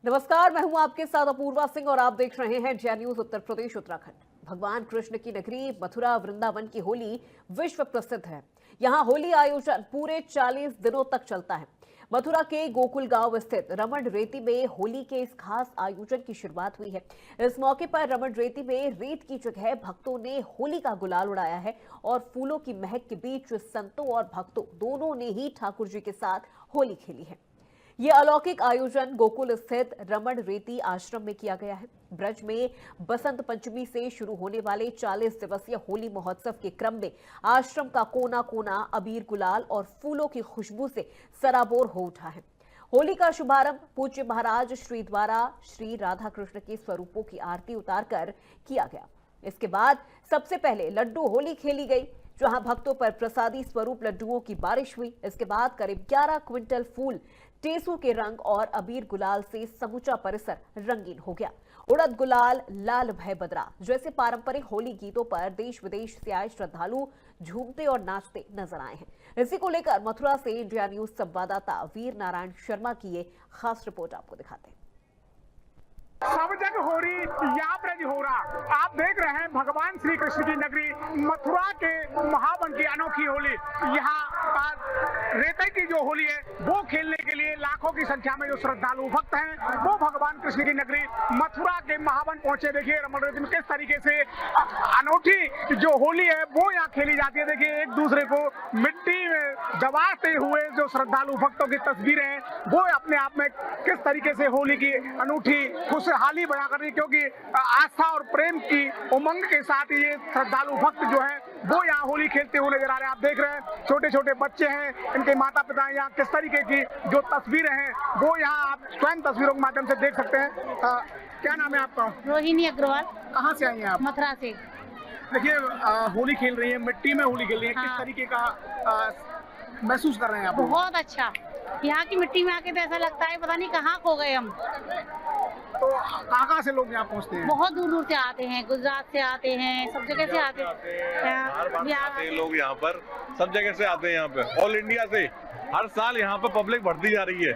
नमस्कार, मैं हूं आपके साथ अपूर्वा सिंह और आप देख रहे हैं जय न्यूज उत्तर प्रदेश उत्तराखंड। भगवान कृष्ण की नगरी मथुरा वृंदावन की होली विश्व प्रसिद्ध है। यहां होली आयोजन पूरे 40 दिनों तक चलता है। मथुरा के गोकुल गांव स्थित रमण रेती में होली के इस खास आयोजन की शुरुआत हुई है। इस मौके पर रमण रेती में रेत की जगह भक्तों ने होली का गुलाल उड़ाया है और फूलों की महक के बीच संतों और भक्तों दोनों ने ही ठाकुर जी के साथ होली खेली है। ये अलौकिक आयोजन गोकुल स्थित रमण रेती आश्रम में किया गया है। ब्रज में बसंत पंचमी से शुरू होने वाले 40 दिवसीय होली महोत्सव के क्रम में आश्रम का कोना कोना अबीर गुलाल और फूलों की खुशबू से सराबोर हो उठा है। होली का शुभारंभ पूज्य महाराज श्री द्वारा श्री राधा कृष्ण के स्वरूपों की आरती उतारकर किया गया। इसके बाद सबसे पहले लड्डू होली खेली गई, जहां भक्तों पर प्रसादी स्वरूप लड्डुओं की बारिश हुई। इसके बाद करीब 11 क्विंटल फूल, टेसू के रंग और अबीर गुलाल से समूचा परिसर रंगीन हो गया। उड़द गुलाल, लाल भय बदरा जैसे पारंपरिक होली गीतों पर देश विदेश से आए श्रद्धालु झूमते और नाचते नजर आए हैं। इसी को लेकर मथुरा से इंडिया न्यूज संवाददाता वीर नारायण शर्मा की ये खास रिपोर्ट आपको दिखाते हैं। सब जग हो रही यहाँ ब्रज हो रहा। आप देख रहे हैं भगवान श्री कृष्ण की नगरी मथुरा के महावन की अनोखी होली। यहाँ रेते की जो होली है वो खेलने के लिए लाखों की संख्या में जो श्रद्धालु भक्त हैं वो भगवान कृष्ण की नगरी मथुरा के महावन पहुंचे। देखिए रमण रेती में किस तरीके से अनोखी जो होली है वो यहाँ खेली जाती है। देखिए एक दूसरे को मिट्टी में दबाते हुए जो श्रद्धालु भक्तों की तस्वीरें हैं वो अपने आप में किस तरीके से होली की अनूठी खुशहाली बना कर रही, क्योंकि आस्था और प्रेम की उमंग के साथ ये श्रद्धालु भक्त जो है वो यहाँ होली खेलते हुए नजर आ रहे हैं। आप देख रहे हैं छोटे छोटे बच्चे हैं, इनके माता पिता यहाँ किस तरीके की जो तस्वीरें हैं वो यहाँ आप स्वयं तस्वीरों के माध्यम से देख सकते हैं। क्या नाम है आपका? रोहिणी अग्रवाल। कहाँ से आई हैं आप? मथुरा से। देखिए होली खेल रही है, मिट्टी में होली खेल रही है। हाँ। किस तरीके का महसूस कर रहे हैं आप? बहुत अच्छा। यहाँ की मिट्टी में आके तो ऐसा लगता है पता नहीं कहाँ खो गए हम। तो कहाँ से लोग यहाँ पहुँचते हैं? बहुत दूर दूर से आते हैं, गुजरात से आते हैं, सब जगह से आते हैं लोग यहाँ पर, सब जगह से आते हैं यहाँ पे, ऑल इंडिया से। हर साल यहाँ पर पब्लिक बढ़ती जा रही है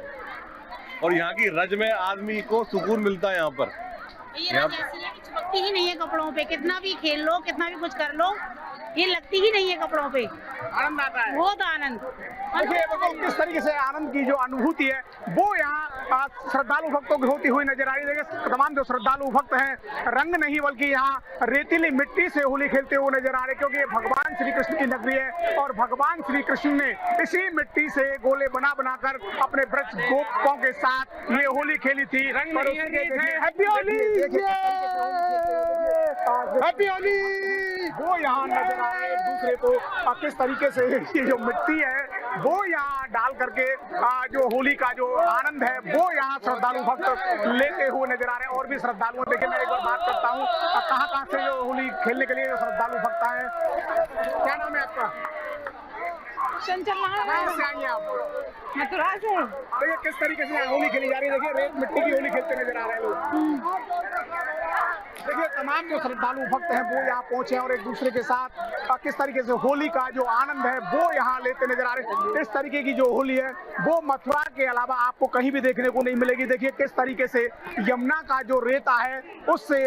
और यहाँ की रज में आदमी को सुकून मिलता है। यहाँ पर ये रज ऐसी है कि चिपकती ही नहीं है कपड़ों पे। कितना भी खेल लो, कितना भी कुछ कर लो, ये लगती ही नहीं है कपड़ों पे। आनंद आता है, बहुत आनंद। देखिए देखो किस तरीके से आनंद की जो अनुभूति है वो यहाँ श्रद्धालु भक्तों की होती हुई नजर आ रही है। देखिए तमाम जो श्रद्धालु भक्त हैं रंग नहीं बल्कि यहाँ रेतीली मिट्टी से होली खेलते हुए नजर आ रहे हैं, क्योंकि ये भगवान श्री कृष्ण की नगरी है और भगवान श्री कृष्ण ने इसी मिट्टी से गोले बना बनाकर अपने ब्रज गोपों के साथ ये होली खेली थी। रंग हैप्पी होली, हैप्पी होली वो यहाँ नजर आ रहे हैं एक दूसरे को। किस तरीके से ये जो मिट्टी है वो यहाँ डाल करके जो होली का जो आनंद है वो यहाँ श्रद्धालु भक्त लेते हुए नजर आ रहे हैं। और भी श्रद्धालुओं, देखिए मैं एक बार बात करता हूँ कहाँ से जो होली खेलने के लिए जो श्रद्धालु भक्त आए हैं। क्या नाम है आपका? कहाँ से आई हैं आप? मथुरा से। देखिए किस तरीके से होली खेली जा रही है। देखिए रेत मिट्टी की होली खेलते नजर आ रहे हैं लोग। देखिए तमाम जो श्रद्धालु भक्त हैं वो यहाँ पहुंचे हैं और एक दूसरे के साथ किस तरीके से होली का जो आनंद है वो यहाँ लेते नजर आ रहे हैं। इस तरीके की जो होली है वो मथुरा के अलावा आपको कहीं भी देखने को नहीं मिलेगी। देखिए किस तरीके से यमुना का जो रेता है उससे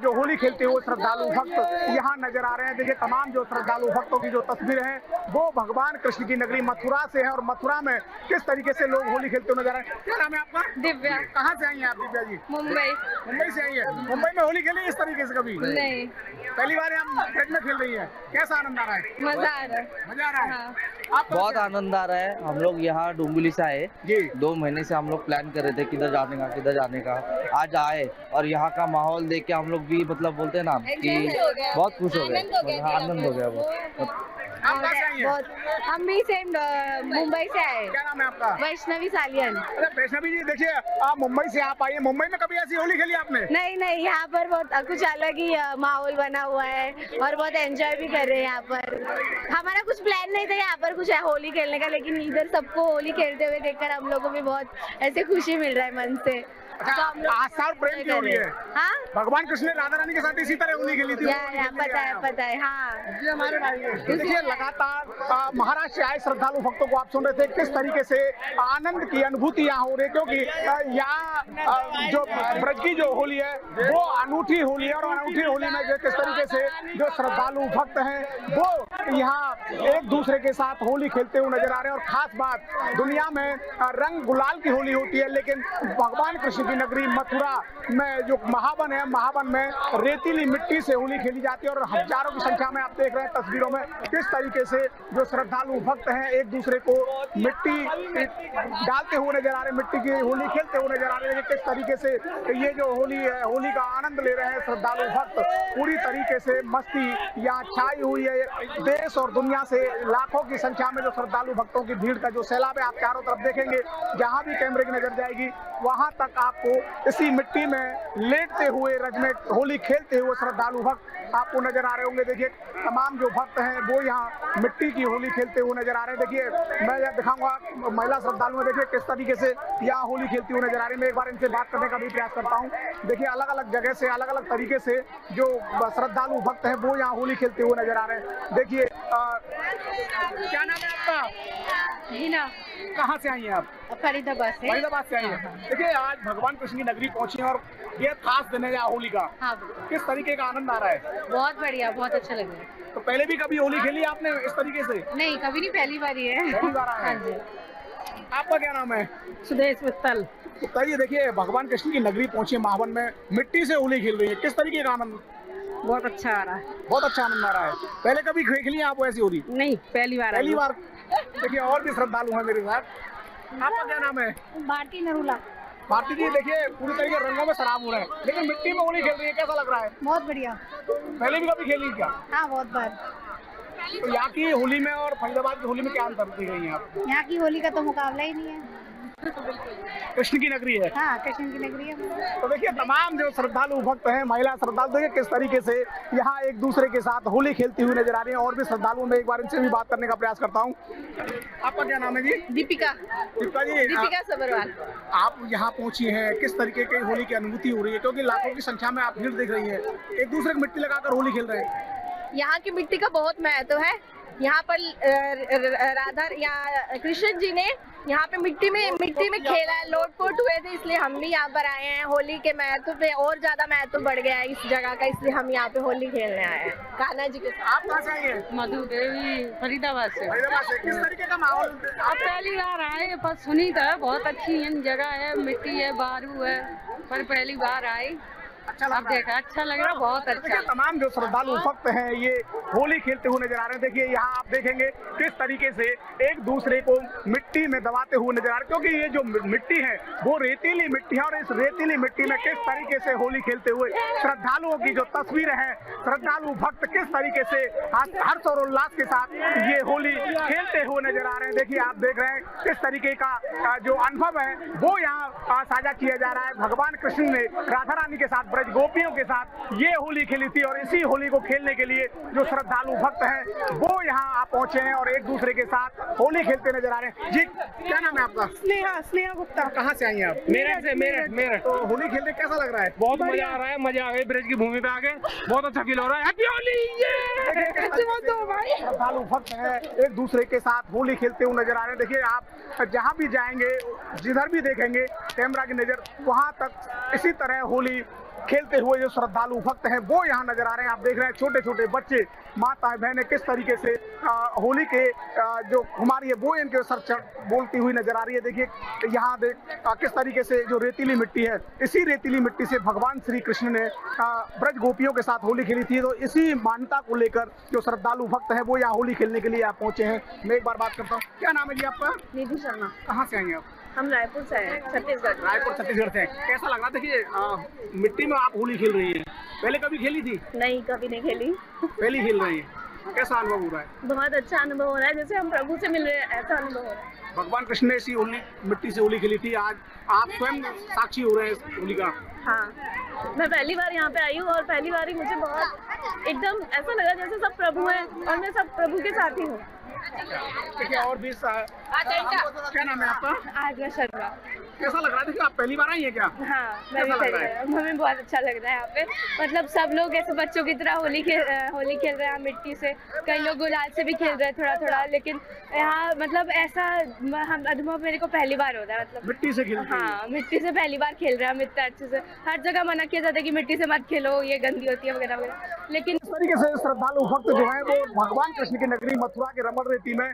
जो होली खेलते हुए श्रद्धालु भक्त यहाँ नजर आ रहे हैं। देखिए तमाम जो श्रद्धालु भक्तों की जो तस्वीरें हैं वो भगवान कृष्ण की नगरी मथुरा से है और मथुरा में किस तरीके से लोग होली खेलते हुए नजर आ रहे हैं। क्या नाम है आपका? दिव्या। कहाँ से आई हैं आप दिव्या जी? मुंबई से आई है। मुंबई में होली खेली इस तरीके से कभी? नहीं। पहली बार यहाँ ब्रज में खेल रही है, कैसा आनंद आ रहा है? मजा आ रहा है। मजा आ रहा है। हाँ। आप बहुत आनंद आ रहा है। हम लोग यहाँ डुम्बली से आए जी। 2 महीने से हम लोग प्लान कर रहे थे किधर जाने का। आज आए और यहाँ का माहौल देख के हम लोग भी मतलब बोलते हैं ना कि बहुत खुश हो गए, आनंद हो गया बहुत। आप कहाँ से आई हैं? हम भी सेम मुंबई से आए। क्या नाम है आपका? वैष्णवी सालियन। अरे वैष्णवी जी देखिए आप मुंबई से आप आई हैं। मुंबई में कभी ऐसी होली खेली आपने? नहीं, यहाँ पर बहुत कुछ अलग ही माहौल बना हुआ है और बहुत एंजॉय भी कर रहे हैं यहाँ पर। हमारा कुछ प्लान नहीं था यहाँ पर कुछ होली खेलने का, लेकिन इधर सबको होली खेलते हुए देखकर हम लोगों को भी बहुत ऐसे खुशी मिल रहा है मन से। तो हम लोग आस्था और प्रेम की होली है। हाँ भगवान कृष्ण ने राधा रानी के साथ इसी तरह होली खेली थी। पता है हाँ। ये हमारे भाई हैं। देखिए लगातार महाराष्ट्र से आए श्रद्धालु भक्तों को आप सुन रहे थे किस तरीके से आनंद की अनुभूति यहाँ हो रही है, क्योंकि यहाँ जो ब्रज की जो होली है वो अनूठी होली है, और अनूठी होली में जो किस तरीके से जो श्रद्धालु भक्त हैं वो यहाँ एक दूसरे के साथ होली खेलते हुए नजर आ रहे हैं। और खास बात, दुनिया में रंग गुलाल की होली होती है, लेकिन भगवान कृष्ण की नगरी मथुरा में जो महावन है, महावन में रेतीली मिट्टी से होली खेली जाती है। और हजारों की संख्या में आप देख रहे हैं तस्वीरों में किस तरीके से जो श्रद्धालु भक्त हैं एक दूसरे को मिट्टी डालते हुए नजर आ रहे हैं, मिट्टी की होली खेलते हुए नजर आ रहे हैं। किस तरीके से ये जो होली है, होली का आनंद ले रहे हैं श्रद्धालु भक्त। पूरी तरीके से मस्ती यहाँ छाई हुई है। देश और दुनिया से लाखों की संख्या में जो श्रद्धालु भक्तों की भीड़ का जो सैलाब है, आप चारों तरफ देखेंगे, जहाँ भी कैमरे की नजर जाएगी वहां तक आपको इसी मिट्टी में लेटते हुए रज में होली खेलते हुए श्रद्धालु भक्त आपको नजर आ रहे होंगे। देखिए तमाम जो भक्त हैं वो यहाँ मिट्टी की होली खेलते हुए नजर आ रहे हैं। देखिए मैं यह दिखाऊंगा महिला श्रद्धालु में, देखिए किस तरीके से यहाँ होली खेलती हुई नजर आ रही है। मैं एक बार इनसे बात करने का भी प्रयास करता हूँ। देखिए अलग अलग जगह से अलग अलग तरीके से जो श्रद्धालु भक्त हैं वो यहाँ होली खेलते हुए नजर आ रहे हैं। देखिए क्या नाम है आपका? हीना। कहाँ से आई हैं आप? फरीदाबाद से। फरीदाबाद से आई हैं। देखिए आज भगवान कृष्ण की नगरी पहुंची हैं और ये खास दिन है यहाँ होली का। हाँ किस तरीके का आनंद आ रहा है? बहुत बढ़िया, बहुत अच्छा लग रहा है। तो पहले भी कभी होली खेली आपने इस तरीके से? नहीं कभी नहीं, पहली बार ही है। पहली बार आए हैं। आपका क्या नाम है? सुदेश मित्तल। तो कहिए, देखिए भगवान कृष्ण की नगरी पहुंची महावन में, मिट्टी से होली खेल रही है, किस तरीके का आनंद? बहुत अच्छा आ रहा है। बहुत अच्छा आनंद आ रहा है। पहले कभी खेली आप ऐसी होली? नहीं पहली बार। पहली बार। देखिए और भी श्रद्धालु हैं मेरे साथ। आपका क्या नाम है? भारती नरूला। भारती जी, देखिए पूरी तरीके रंगों में शराब हो रहे हैं, लेकिन मिट्टी में होली खेल रही है, कैसा लग रहा है? बहुत बढ़िया। पहले भी कभी खेली क्या? हाँ बहुत बार। तो यहाँ की होली में और फरीदाबाद की होली में क्या अंतर देख रही हैं आप? यहाँ की होली का तो मुकाबला ही नहीं है। कृष्ण की नगरी है। हाँ कृष्ण की नगरी है। तो देखिए तमाम जो श्रद्धालु भक्त हैं, महिला श्रद्धालु, देखिए किस तरीके से यहाँ एक दूसरे के साथ होली खेलती हुई नजर आ रही है। और भी श्रद्धालुओं में एक बार इनसे भी बात करने का प्रयास करता हूँ। आपका क्या नाम है जी? दीपिका। दीपिका जी, दीपिका सबरवाल। आप यहाँ पहुँची हैं, किस तरीके की होली की अनुभूति हो रही है? क्योंकि लाखों की संख्या में आप भीड़ देख रही है, एक दूसरे को मिट्टी लगाकर होली खेल रहे हैं। यहाँ की मिट्टी का बहुत महत्व है। यहाँ पर राधा या कृष्ण जी ने यहाँ पे मिट्टी में खेला है, लोटपोट हुए थे, इसलिए हम भी यहाँ पर आए हैं। होली के महत्व पे और ज्यादा महत्व बढ़ गया है इस जगह का, इसलिए हम यहाँ पे होली खेलने आए हैं कान्हा जी के साथ। आप कहाँ से आई हैं? मधु देवी फरीदाबाद से। फरीदाबाद से। किस तरीके का माहौल? अब पहली बार आए, पर सुनी था बहुत अच्छी जगह है, मिट्टी है, बारू है, पर पहली बार आई। अच्छा अब देखा, अच्छा लग रहा, बहुत अच्छा। देखिए तमाम जो श्रद्धालु भक्त हैं ये होली खेलते हुए नजर आ रहे हैं। देखिए यहाँ आप देखेंगे किस तरीके से एक दूसरे को मिट्टी में दबाते हुए नजर आ रहे हैं, क्योंकि ये जो मिट्टी है वो रेतीली मिट्टी है। और इस रेतीली मिट्टी में किस तरीके से होली खेलते हुए श्रद्धालुओं की जो तस्वीरें हैं, श्रद्धालु भक्त किस तरीके से हर्ष और उल्लास के साथ ये होली खेलते हुए नजर आ रहे हैं। देखिए आप देख रहे हैं किस तरीके का जो अनुभव है वो यहाँ साझा किया जा रहा है। भगवान कृष्ण ने राधा रानी के साथ, ब्रज गोपियों के साथ ये होली खेली थी, और इसी होली को खेलने के लिए जो श्रद्धालु भक्त हैं वो यहाँ आप पहुंचे हैं और एक दूसरे के साथ होली खेलते नजर आ रहे हैं। जी क्या नाम है आपका? स्नेहा गुप्ता। कहाँ से आई हैं आप? मेरठ। तो होली खेलने कैसा लग रहा है? बहुत मजा आ रहा है, मजा आ गई ब्रज की भूमि पे आके, बहुत अच्छा फील हो रहा है। हैप्पी होली। श्रद्धालु भक्त हैं एक दूसरे के साथ होली खेलते हुए नजर आ रहे हैं। देखिए आप जहाँ भी जाएंगे, जिधर भी देखेंगे कैमरा की नजर, वहाँ तक इसी तरह होली खेलते हुए जो श्रद्धालु भक्त हैं वो यहाँ नजर आ रहे हैं। आप देख रहे हैं छोटे छोटे बच्चे, माताएं, बहनें किस तरीके से होली के जो कुमारी है वो इनके सर चढ़ बोलती हुई नजर आ रही है। देखिए यहाँ किस तरीके से जो रेतीली मिट्टी है, इसी रेतीली मिट्टी से भगवान श्री कृष्ण ने ब्रज गोपियों के साथ होली खेली थी। तो इसी मान्यता को लेकर जो श्रद्धालु भक्त हैं वो यहाँ होली खेलने के लिए यहाँ पहुंचे हैं। मैं एक बार बात करता हूँ। क्या नाम है जी आपका? निधि शर्मा। कहाँ से आई हैं आप? हम रायपुर से हैं, छत्तीसगढ़। रायपुर छत्तीसगढ़ से। कैसा लग रहा? देखिए मिट्टी में आप होली खेल रही है, पहले कभी खेली थी? नहीं कभी नहीं खेली। पहली खेल रही है, कैसा अनुभव हो रहा है? बहुत अच्छा अनुभव हो रहा है, जैसे हम प्रभु से मिल रहे हैं ऐसा अनुभव हो रहा है। भगवान कृष्ण ने इसी होली मिट्टी से होली खेली थी, आज आप स्वयं साक्षी हो रहे हैं होली का। हाँ मैं पहली बार यहाँ पे आई हूँ और पहली बार ही मुझे बहुत एकदम ऐसा लगा जैसे सब प्रभु हैं और मैं सब प्रभु के साथ ही हूँ। देखिए और भी क्या नाम है आपका? आर्या शर्मा। कैसा लग रहा है? देखिए आप पहली बार आई हैं क्या? हाँ, मैं भी कैसा लग पहली रहा है? बार, हमें बहुत अच्छा लग रहा है यहाँ पे। मतलब सब लोग ऐसे बच्चों की तरह होली खेल रहे हैं मिट्टी से। कई लोग गुलाल से भी खेल रहे हैं थोड़ा थोड़ा, लेकिन यहाँ मतलब ऐसा हम अनुभव मेरे को पहली बार हो रहा है। मतलब मिट्टी से खेलते हैं। हाँ, मिट्टी से पहली बार खेल रहे हैं हम इतना अच्छे से। हर जगह मना किया जाता है कि मिट्टी से मत खेलो, ये गंदी होती है वगैरह वगैरह, लेकिन इस तरीके से श्रद्धालु भक्त जो है वो भगवान कृष्ण की नगरी मथुरा के रमण रेती में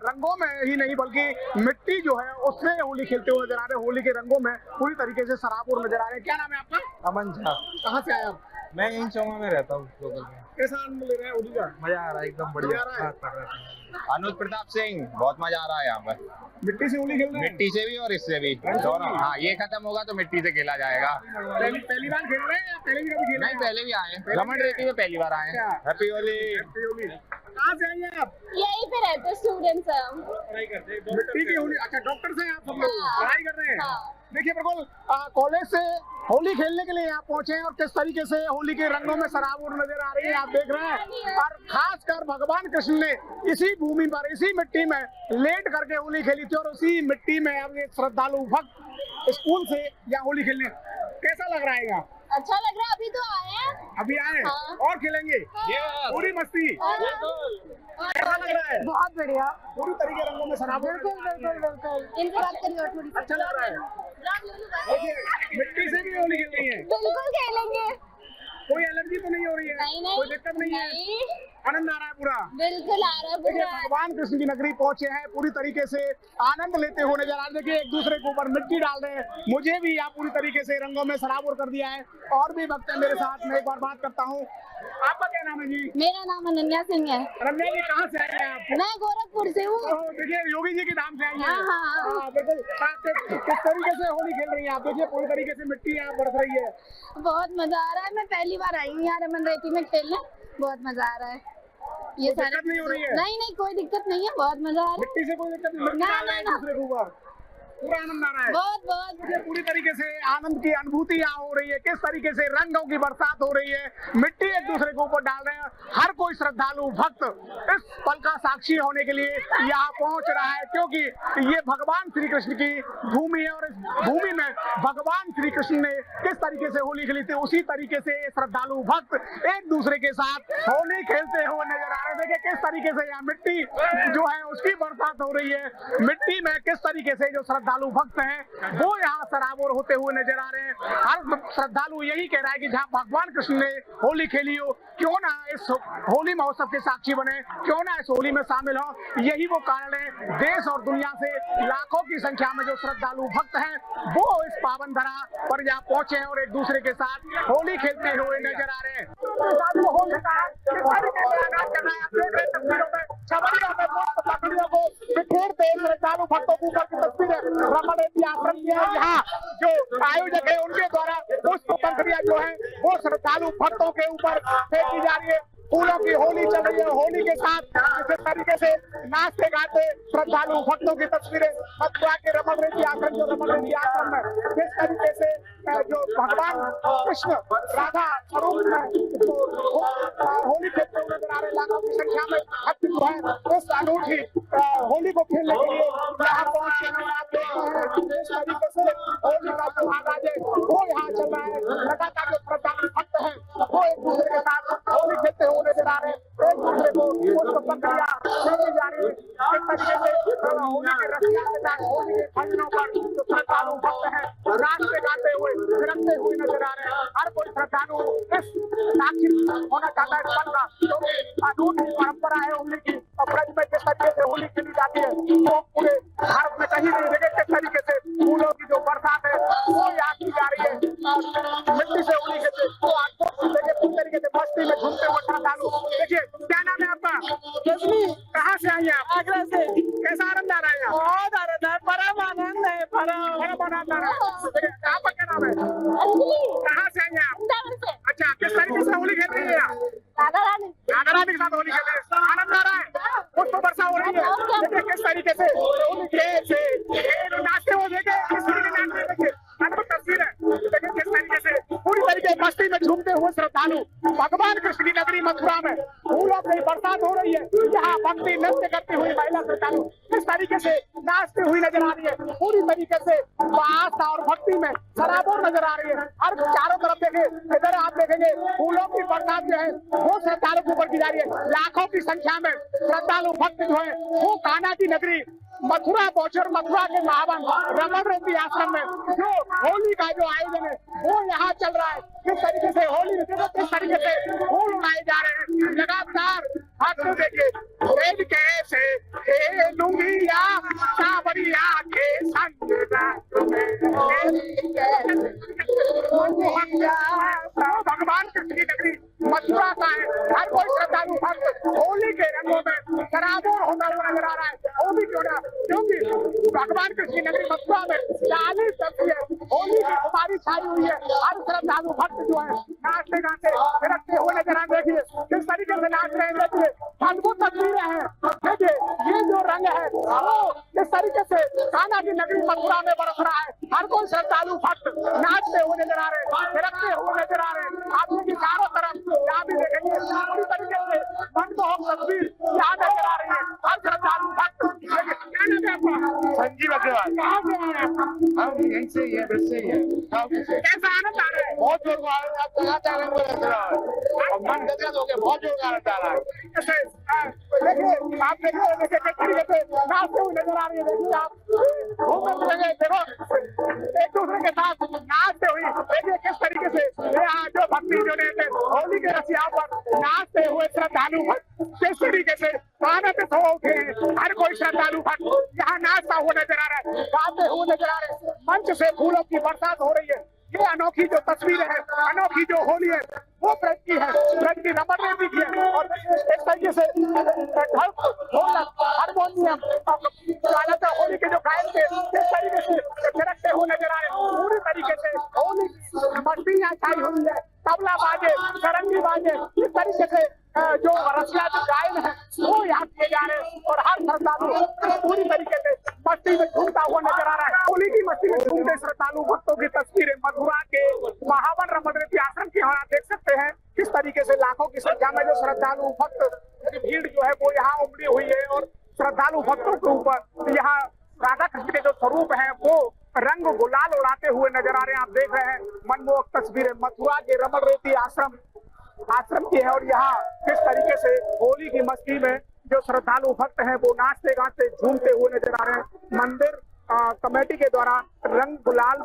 रंगों में ही नहीं बल्कि मिट्टी जो है उससे होली खेलते हुए नजर आ रहे हैं। होली के रंगों में पूरी तरीके से सराबोर नजर आ रहे हैं। क्या नाम है आपका? अमन झा। कहाँ से आए आप? मैं यहीं चौमा में रहता हूँ लोकल में। कैसा आनंद ले रहे हैं होली का? मजा आ रहा है, एकदम मजा आ रहा है? अनुज प्रताप सिंह, बहुत मजा आ रहा है यहाँ पर। मिट्टी से होली खेल रहे हैं? मिट्टी से भी और इससे भी दोनों। हाँ, ये खत्म होगा तो मिट्टी से खेला जाएगा। पहली बार खेल रहे हैं या पहले भी कभी खेले नहीं, हैं? पहले भी आए हैं, रमण रेती में पहली बार आए हैं। हैप्पी होली। हैप्पी होली। कहाँ से आई हैं आप? यहीं पे रहते स्टूडेंट्स हैं। पढ़ाई करते हैं मिट्टी की होली। अच्छा, डॉक्टर से आप सब लोग पढ़ाई कर रहे हैं? देखिए बिल्कुल कॉलेज से होली खेलने के लिए यहाँ पहुंचे हैं और किस तरीके से होली के रंगों में सराबोर नजर आ रही है आप देख रहे हैं। और खासकर भगवान कृष्ण ने इसी भूमि पर इसी मिट्टी में लेट करके होली खेली थी और उसी मिट्टी में अब एक श्रद्धालु भक्त स्कूल से यहाँ होली खेलने। कैसा लग रहा है यहाँ? अच्छा लग रहा है, अभी तो आए हैं। अभी आए हैं और खेलेंगे पूरी मस्ती। कैसा लग रहा है? बहुत बढ़िया, पूरी तरीके रंगों में सराबोर। इनसे बात करिए थोड़ी। अच्छा लग रहा है। देखिए मिट्टी से भी होली खेल रही है। बिल्कुल खेलेंगे, कोई एलर्जी तो नहीं हो रही है? नहीं। कोई दिक्कत नहीं है? आनंद आ रहा है पूरा? बिल्कुल आ रहा है देखिए पूरा। भगवान कृष्ण की नगरी पहुंचे हैं, पूरी तरीके से आनंद लेते हुए नजर आ रहे हैं। देखिए एक दूसरे के ऊपर मिट्टी डाल रहे हैं। मुझे भी यहाँ पूरी तरीके से रंगों में सराबोर कर दिया है। और भी वक्त है मेरे साथ, मैं एक बार बात करता हूँ। आपका क्या नाम है जी? मेरा नाम अनन्या सिंह है। रम्या जी कहाँ से आए हैं आप? मैं गोरखपुर से हूँ। देखिए योगी जी के नाम से आई है। हाँ, हाँ। हाँ, बिल्कुल। किस तरीके से होली खेल रही है आप? देखिए पूरी तरीके से मिट्टी यहाँ बरस रही है। बहुत मजा आ रहा है, मैं पहली बार आई हूँ यहाँ रमन रेती में खेलने। बहुत मजा आ रहा है। ये कोई दिक्कत नहीं हो रही है? नहीं, कोई दिक्कत नहीं है, बहुत मजा आ रहा है। मिट्टी से कोई दिक्कत नहीं? मिट्टी ना, डाल रहे हैं ना, ना। दूसरे के ऊपर, पूरा आनंद आ रहा है। बहुत मुझे पूरी तरीके से आनंद की अनुभूति यहाँ हो रही है। किस तरीके से रंगों की बरसात हो रही है, मिट्टी एक दूसरे के ऊपर डाल रहे हैं। हर कोई श्रद्धालु भक्त इस पल का साक्षी होने के लिए यहाँ पहुंच रहा है, क्योंकि ये भगवान श्री कृष्ण की भूमि है और इस भूमि में भगवान श्री कृष्ण ने किस तरीके से होली खेली थी, उसी तरीके से श्रद्धालु भक्त एक दूसरे के साथ होली खेलते हुए नजर आ रहे हैं। देखिए किस तरीके से यहाँ मिट्टी जो है उसकी बरसात हो रही है। मिट्टी में किस तरीके से जो श्रद्धालु भक्त हैं वो यहाँ सराबोर होते हुए नजर आ रहे हैं। हर श्रद्धालु यही कह रहा है कि जहाँ भगवान कृष्ण ने होली खेली हो, क्यों ना इस होली महोत्सव के साक्षी बने, क्यों ना इस होली में शामिल हो। यही वो कारण है देश और दुनिया से लाखों की संख्या में जो श्रद्धालु भक्त हैं वो इस पावन धरा पर यहाँ पहुंचे हैं और एक दूसरे के साथ होली खेलते हुए नजर आ रहे हैं। श्रद्धालु भक्तों के ऊपर की तस्वीरें रमण रेती आश्रम की है। यहाँ जो आयोजक है उनके द्वारा पुष्प पंखुड़ियां जो है वो श्रद्धालु भक्तों के ऊपर फेंकी जा रही है। फूलों की होली चल रही है। होली के साथ इस तरीके से नाचते गाते श्रद्धालु भक्तों की तस्वीरें मथुरा के रमण रेती आश्रम, जो रमण रेती आश्रम में किस तरीके से जो भगवान कृष्ण राधा स्वरूप में होली खेलते हुए नजर आ रहे। लाखों की संख्या में भक्त जो है इस अनूठी होली को खेलने के लिए यहाँ पहुंचे हैं। आप देखते हैं इस तरीके से होली का त्योहार आज वो यहाँ चल रहा है। लगातार जो श्रद्धालु भक्त है वो एक दूसरे के साथ होली खेलते हुए नजर आ रहे हैं। एक दूसरे को पुष्प पंखुड़ियां देती जा रही है। इस तरीके से होली के रसिया के साथ होली के फंक्शनों पर जो श्रद्धालु भक्त है नाचते गाते हुए थिरकते हुए नजर आ रहे हैं। हर कोई श्रद्धालु इस साक्षी होना चाहता है पल का, क्योंकि अनूठी परंपरा है होली की। और ब्रज में जिस तरीके से होली खेली जाती है वो पूरे भारत में कहीं नहीं देखे। किस तरीके से फूलों की जो बरसात है वो याद की जा रही है। मिट्टी से होली खेलते वो देखिए पूरी तरीके से मस्ती में झूमते हुए श्रद्धालु। देखिए क्या नाम है आपका? कहाँ से आई हैं आप? आगरा से। कैसा आनंद आ रहा है? बहुत आनंद है, परम आनंद है, परम आनंद आ रहा है। आपका क्या नाम है? कहाँ से आई हैं आप? अच्छा, किस तरीके से होली खेल रही है आप? राधा रानी के साथ होली खेल रहे हैं। आनंद आ रहा है, पुष्प वर्षा हो रही है। देखिए किस तरीके से होली खेल नाचते हुए देखे, किस तरीके से नाचते देखिए अद्भुत तस्वीर है। देखिए किस तरीके से पूरी तरीके मस्ती में झूमते हुए श्रद्धालु भगवान कृष्ण की नगरी मथुरा में फूलों की बरसात हो रही है। यहाँ भक्ति नृत्य करती हुई महिला श्रद्धालु किस तरीके से नाचती हुई नजर आ रही है, पूरी तरीके से आस्था और भक्ति में सराबोर नजर आ रही है। हर चारों तरफ देखे, इधर आप देखेंगे फूलों की बरसात जो है वो श्रद्धालुओं के ऊपर की जा रही है। लाखों की संख्या में श्रद्धालु भक्त जो है वो कान्हा की नगरी मथुरा पहुंचे और मथुरा के महावन रमण रेती आश्रम में जो होली का जो आयोजन है वो यहाँ चल रहा है। किस तरीके से होली किस तरीके से फूल उड़ाए जा रहे हैं, लगातार भक्त देखिए वेद कैसे लुंगिया सावरिया के संग भगवान कृष्ण की नगरी मथुरा का है। हर कोई श्रद्धालु भक्त होली के रंगों में सराबोर होता हुआ नजर आ रहा है। वो भी क्योंकि भगवान कृष्ण की नगरी मथुरा में 40 तक होली की खुमारी छाई हुई है। हर श्रद्धालु भक्त जो है नाचते गाते रखते हुए नजर आ रहे हैं। किस तरीके से नाच रहे हैं देखिए, अद्भुत तस्वीरें हैं। देखिए ये जो रंग है वो किस तरीके से कान्हा की नगरी मथुरा में बरस रहा है। हर कोई श्रद्धालु भक्त नाचते हुए नजर आ रहे हैं, रखते हुए नजर आ रहे हैं। आप देखिए चारों तरफ यहाँ भी देखेंगे पूरी तरीके से मनमोहक तस्वीर यहाँ नजर आ रही है। हर श्रद्धालु भक्त संजीव अग्रवाल, कहाँ से आए हैं? हम यहीं से ही है, ब्रज से ही है। कैसा आनंद आ रहा है? बहुत जोर का आनंद आप लगातार रंग बरस रहा है और मन गदगद हो गया, बहुत जोर का आनंद आ रहा है। देखिए आप देखिए किस तरीके से नाचते हुए नजर आ रही है। देखिए आप देखो एक दूसरे के साथ नाचते हुए देखिए किस तरीके से यहाँ जो भक्ति जो रहते होली के रसिया पर नाचते हुए श्रद्धालु भक्त किस तरीके से आनंदित हो उठे हैं। हर कोई श्रद्धालु भक्त यहाँ नाचता हुआ नजर आ रहा है, गाते हुए नजर आ रहे हैं। मंच से फूलों की बरसात हो रही है। ये अनोखी जो तस्वीर है, अनोखी जो होली है वो ब्रज की है, ब्रज की रमण रेती की है। और इस तरीके से ढोलक हारमोनियम होली के जो गायक थे इस तरीके से थिरकते हुए नजर आ रहे हैं। पूरी तरीके से होली मस्ती यहाँ छाई हुई है। तबला बाजे, सरंगी बाजे, इस तरीके से जो रसिया जो गायन है वो यहाँ किए जा रहे हैं। और हर श्रद्धालु पूरी तरीके से मस्ती में झूमता हुआ नजर आ रहा है। होली की मस्ती में झूमते श्रद्धालु भक्तों की तस्वीरें मथुरा के महावन रमण रेती आश्रम की यहाँ देख सकते हैं। किस तरीके से लाखों की संख्या में जो श्रद्धालु भक्त की भीड़ जो है वो यहाँ उमड़ी हुई है। और श्रद्धालु भक्तों के ऊपर यहाँ राधा कृष्ण के जो स्वरूप है वो रंग गुलाल उड़ाते हुए नजर आ रहे हैं। आप देख रहे हैं मनमोहक तस्वीरें मथुरा के रमण रेती आश्रम की है। और यहाँ किस तरीके से होली की मस्ती में जो श्रद्धालु भक्त हैं वो नाचते गाते झूमते हुए नजर आ रहे हैं। मंदिर कमेटी के द्वारा रंग गुलाल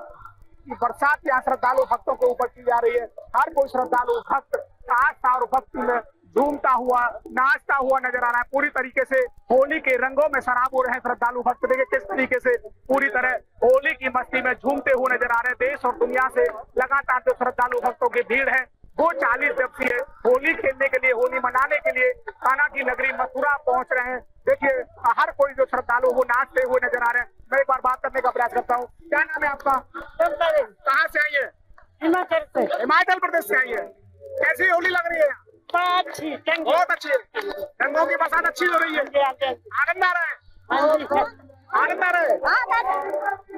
की बरसात यहाँ श्रद्धालु भक्तों के ऊपर की जा रही है। हर कोई श्रद्धालु भक्त आस्था और भक्ति में झूमता हुआ नाचता हुआ नजर आ रहा है। पूरी तरीके से होली के रंगों में सराबोर हैं श्रद्धालु भक्त। देखिए किस तरीके से पूरी तरह होली की मस्ती में झूमते हुए नजर आ रहे हैं। देश और दुनिया से लगातार जो श्रद्धालु भक्तों की भीड़ है वो 40 दिवसीय होली खेलने के लिए, होली मनाने के लिए कान्हा की नगरी मथुरा पहुंच रहे हैं। देखिए हर कोई जो श्रद्धालु वो नाचते हुए नजर आ रहे हैं। मैं एक बार बात करने का प्रयास करता हूँ। क्या नाम है आपका? कहाँ से आई है? हिमाचल से। हिमाचल प्रदेश से आई है। कैसी होली लग रही है? अच्छी, बहुत अच्छी। रंगों की बरसात अच्छी हो रही है। आनंद आ रहा है? आनंद आ रहा है?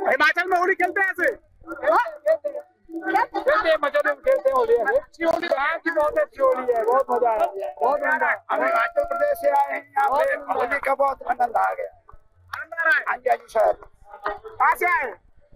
हिमाचल में होली खेलते हैं ऐसे? खेलते मजे में खेलते होली है। अच्छी होली यहाँ की, बहुत अच्छी होली है, बहुत मजा आया, बहुत मजा। हम हिमाचल प्रदेश से आए हैं, यहाँ पे होली का बहुत आनंद आ गया। आनंद आ रहा है? हाँ जी, हाँ जी सर। कहाँ से आए?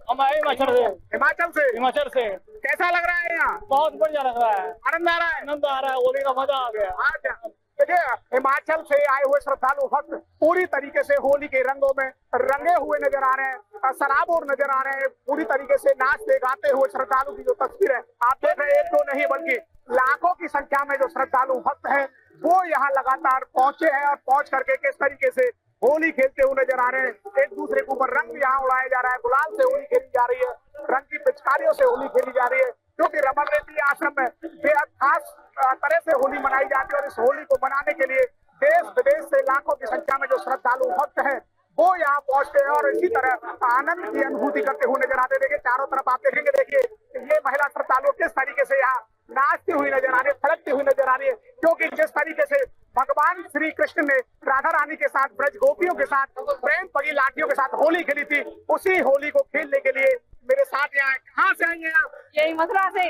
हम आए हिमाचल से। हिमाचल से? हिमाचल से। कैसा लग रहा है यहाँ? बहुत बढ़िया लग रहा है। आनंद आ रहा है? आनंद आ रहा है, होली का मजा आ गया। अच्छा देखिए हिमाचल से आए हुए श्रद्धालु भक्त पूरी तरीके से होली के रंगों में रंगे हुए नजर आ रहे हैं, शराबोर नजर आ रहे हैं। पूरी तरीके से नाचते गाते हुए श्रद्धालु की जो तस्वीर है आप देख रहे हैं, एक दो नहीं बल्कि लाखों की संख्या में जो श्रद्धालु भक्त हैं वो यहाँ लगातार पहुंचे हैं। और पहुंच करके किस तरीके से होली खेलते हुए नजर आ रहे हैं। एक दूसरे के ऊपर रंग यहाँ उड़ाया जा रहा है, गुलाल से होली खेली जा रही है, रंग की पिचकारियों से होली खेली जा रही है। क्योंकि रमण रेती आश्रम में बेहद खास तरह से होली मनाई जाती है। और इस होली को मनाने के लिए देश विदेश से लाखों की संख्या में जो श्रद्धालु भक्त हैं वो यहाँ पहुंचते हैं और इसी तरह आनंद की अनुभूति करते हुए नजर आते हैं। देखिए चारों तरफ आप देखेंगे, देखिए ये महिला श्रद्धालु किस तरीके से यहाँ नाचती हुई नजर आ रही है, थिरकती हुई नजर आ रही है। क्योंकि जिस तरीके से भगवान श्री कृष्ण ने राधा रानी के साथ, ब्रज गोपियों के साथ, प्रेम पगी लाठियों के साथ होली खेली थी, उसी होली को खेलने के लिए मेरे साथ यहाँ। कहाँ से आई हैं आप? यही मथुरा से।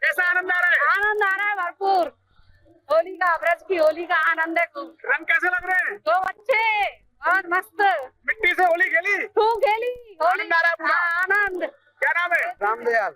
कैसा आनंद आ रहा है? आनंद आ रहा है भरपूर। होली का, ब्रज की होली का आनंद है। रंग कैसे लग रहे हैं? तो अच्छे, और मस्त मिट्टी से होली खेली, खूब खेली आनंद आ रहा है पूरा? आनंद। क्या नाम है? रामदयाल।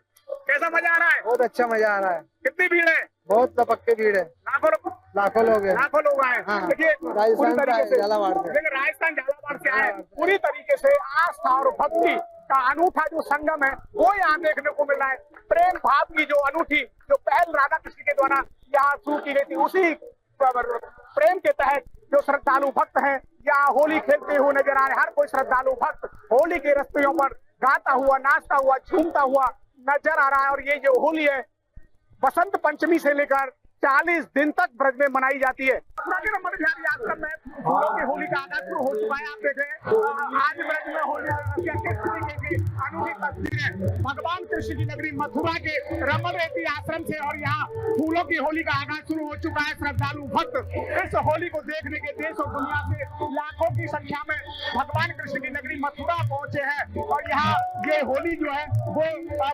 कैसा मजा आ रहा है? बहुत अच्छा मजा आ रहा है। कितनी भीड़ है? बहुत लपक भीड़ है। लाखों लोग लाखों लोग हैं। आए। देखिए पूरी तरीके से झालावाड़ से। देखिए राजस्थान झालावाड़ से आए, पूरी तरीके से आस्था और भक्ति का अनूठा जो संगम है वो यहाँ देखने को मिल रहा है। प्रेम भाव की जो अनूठी जो पहल राधा कृष्ण के द्वारा यहाँ शुरू की गई थी, उसी प्रेम के तहत जो श्रद्धालु भक्त हैं यहाँ होली खेलते हुए नजर आ रहे हैं। हर कोई श्रद्धालु भक्त होली के रस्तियों पर गाता हुआ, नाचता हुआ, झूमता हुआ नजर आ रहा है। और ये जो होली है बसंत पंचमी से लेकर 40 दिन तक ब्रज में मनाई जाती है। रमन बिहारी आश्रम में फूलों की होली का आगाज शुरू हो चुका है। आप देख रहे हैं आज ब्रज में होली किस तरीके की अनूठी तस्वीरें भगवान कृष्ण की नगरी मथुरा के रमन रेती आश्रम से। और यहाँ फूलों की होली का आगाज शुरू हो चुका है। श्रद्धालु भक्त इस होली को देखने के देश और दुनिया से लाखों की संख्या में भगवान कृष्ण की नगरी मथुरा पहुंचे हैं। और यहाँ ये होली जो है वो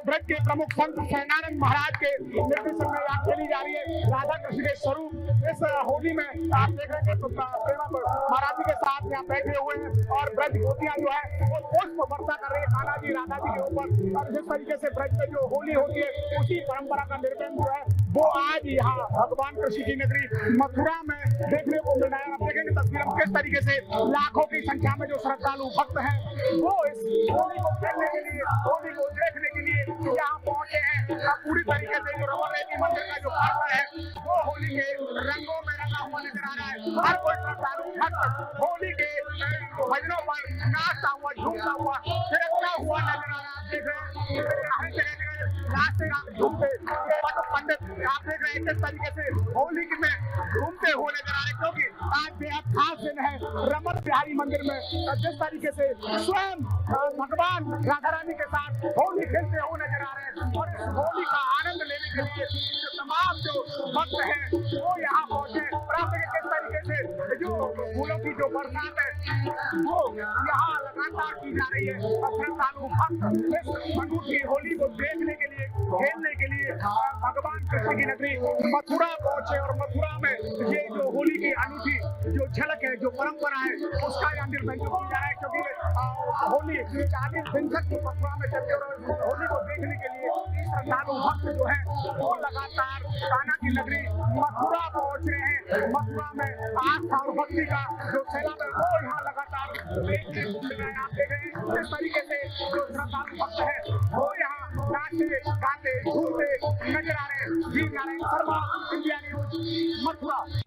ब्रज के प्रमुख संत सहनानंद महाराज के निर्देशन में यहाँ खेली जा रही है। राधा कृष्ण के स्वरूप इस होली में आप देख रहे हैं प्रेमा महाराज जी के साथ यहाँ बैठे हुए हैं और ब्रज गोपियां जो है वो पुष्प वर्षा कर रही है कान्हा जी राधा जी के ऊपर। और जिस तरीके से ब्रज में जो होली होती है उसी परंपरा का निर्वहन जो है वो आज यहाँ भगवान कृष्ण की नगरी मथुरा में देखने को मिल रहा है। आप देखेंगे तस्वीर में किस तरीके से लाखों की संख्या में जो श्रद्धालु भक्त हैं वो इस होली को खेलने के लिए, होली को देखने के लिए यहाँ पहुंचे हैं। पूरी तरीके से जो रमन रेती मंदिर का जो प्रांगण है वो होली के रंगों में रंगा हुआ नजर आ रहा है। हर कोई श्रद्धालु भक्त होली के भजनों पर नाचता हुआ, झूमता हुआ, थिरकता हुआ नजर आ रहा है। आप देख रहे हैं हर जगह नाचते झूमते पंडित आप देख रहे हैं किस तरीके से होली में घूमते हुए नजर आ रहे हैं। क्योंकि आज बेहद खास दिन है रमन बिहारी मंदिर में जिस तरीके से स्वयं भगवान राधा रानी के साथ होली खेलते हुए नजर आ रहे हैं। और इस होली का आनंद लेने के लिए तमाम जो भक्त हैं वो यहाँ पहुंचे। और आप देखें किस तरीके से जो फूलों की जो बरसात है वो यहाँ लगातार की जा रही है। और श्रद्धालु भक्त इस अनूठी होली को देखने के लिए, खेलने के लिए भगवान कृष्ण की नगरी मथुरा पहुंचे। और मथुरा में ये जो होली की अनूठी जो झलक है, जो परंपरा है उसका यहाँ निर्वहन किया जा रहा है। क्योंकि होली 40 दिन तक मथुरा में चलती है और होली को देखने के लिए श्रद्धालु भक्त जो है वो लगातार कान्हा की नगरी मथुरा पहुंच रहे हैं। मथुरा में आस्था और भक्ति का जो सैलाब है वो यहाँ लगातार देखने को मिल रहा है। आप देख रहे हैं इस तरीके से जो श्रद्धालु भक्त है वो यहाँ नाचते गाते झूमते नजर आ रहे हैं। जी नारायण शर्मा, इंडिया न्यूज, मथुरा।